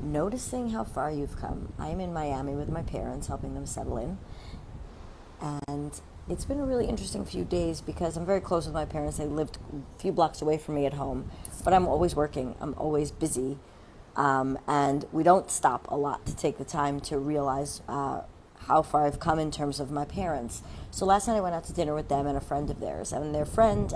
noticing how far you've come. I'm in Miami with my parents, helping them settle in. And it's been a really interesting few days because I'm very close with my parents. They lived a few blocks away from me at home, but I'm always working. I'm always busy. And we don't stop a lot to take the time to realize how far I've come in terms of my parents. So last night I went out to dinner with them and a friend of theirs. And their friend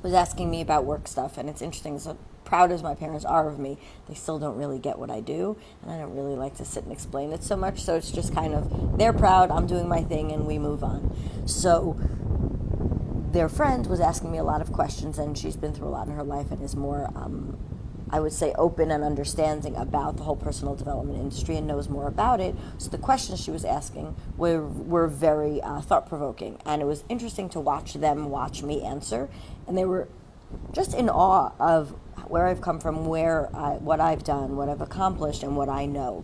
was asking me about work stuff. And it's interesting, so proud as my parents are of me, they still don't really get what I do. And I don't really like to sit and explain it so much. So it's just kind of, they're proud, I'm doing my thing, and we move on. So their friend was asking me a lot of questions, and she's been through a lot in her life and is more, I would say, open and understanding about the whole personal development industry and knows more about it. So the questions she was asking were very thought-provoking. And it was interesting to watch them watch me answer. And they were just in awe of where I've come from, what I've done, what I've accomplished, and what I know.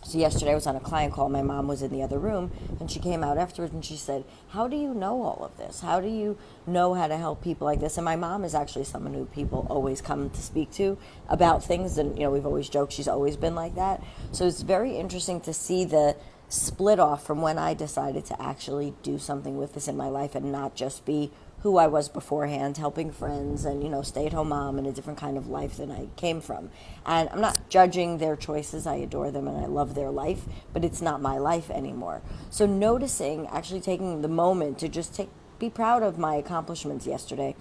So yesterday I was on a client call. My mom was in the other room, and she came out afterwards and she said, how do you know all of this? How do you know how to help people like this? And my mom is actually someone who people always come to speak to about things, and we've always joked she's always been like that. So it's very interesting to see the split off from when I decided to actually do something with this in my life and not just be who I was beforehand, helping friends and, stay-at-home mom and a different kind of life than I came from. And I'm not judging their choices. I adore them and I love their life, but it's not my life anymore. So noticing, actually taking the moment to just be proud of my accomplishments yesterday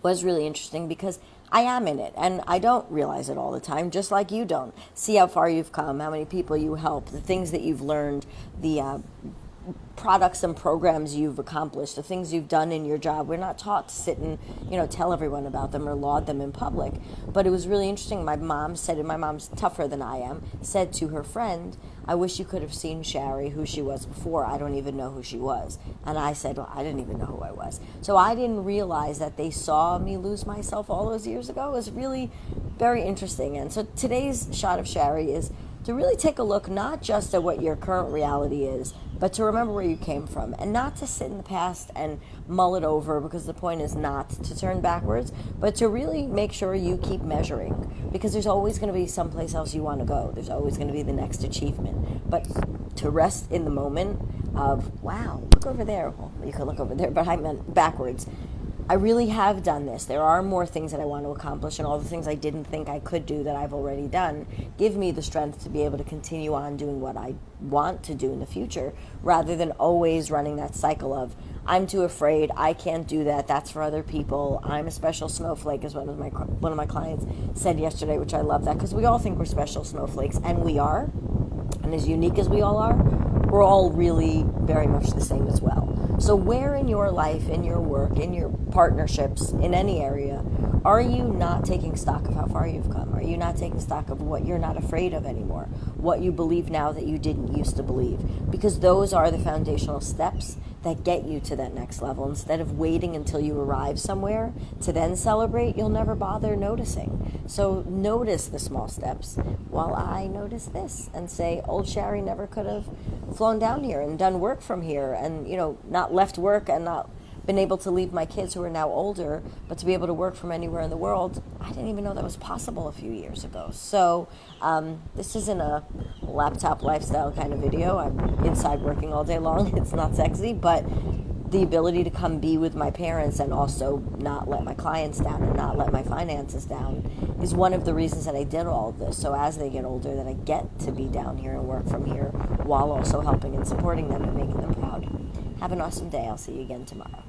was really interesting because I am in it, and I don't realize it all the time, just like you don't. See how far you've come, how many people you help, the things that you've learned, the products and programs you've accomplished, the things you've done in your job. We're not taught to sit and, tell everyone about them or laud them in public. But it was really interesting. My mom said, and my mom's tougher than I am, said to her friend, I wish you could have seen Shari, who she was before. I don't even know who she was. And I said, well, I didn't even know who I was. So I didn't realize that they saw me lose myself all those years ago. It was really very interesting. And so today's shot of Shari is to really take a look not just at what your current reality is, but to remember where you came from and not to sit in the past and mull it over, because the point is not to turn backwards, but to really make sure you keep measuring, because there's always going to be someplace else you want to go. There's always going to be the next achievement. But to rest in the moment of, wow, look over there. Well, you could look over there, but I meant backwards. I really have done this. There are more things that I want to accomplish, and all the things I didn't think I could do that I've already done give me the strength to be able to continue on doing what I want to do in the future, rather than always running that cycle of, I'm too afraid, I can't do that, that's for other people, I'm a special snowflake, as one of my clients said yesterday, which I love that, because we all think we're special snowflakes, and we are, and as unique as we all are, we're all really very much the same as well. So where in your life, in your work, in your partnerships, in any area, are you not taking stock of how far you've come? Are you not taking stock of what you're not afraid of anymore? What you believe now that you didn't used to believe? Because those are the foundational steps that get you to that next level. Instead of waiting until you arrive somewhere to then celebrate, you'll never bother noticing. So notice the small steps while I notice this and say, old Shari never could have flown down here and done work from here and, not left work and not been able to leave my kids who are now older, but to be able to work from anywhere in the world. I didn't even know that was possible a few years ago. So this isn't a laptop lifestyle kind of video. I'm inside working all day long. It's not sexy, but the ability to come be with my parents and also not let my clients down and not let my finances down is one of the reasons that I did all of this. So as they get older, that I get to be down here and work from here while also helping and supporting them and making them proud. Have an awesome day. I'll see you again tomorrow.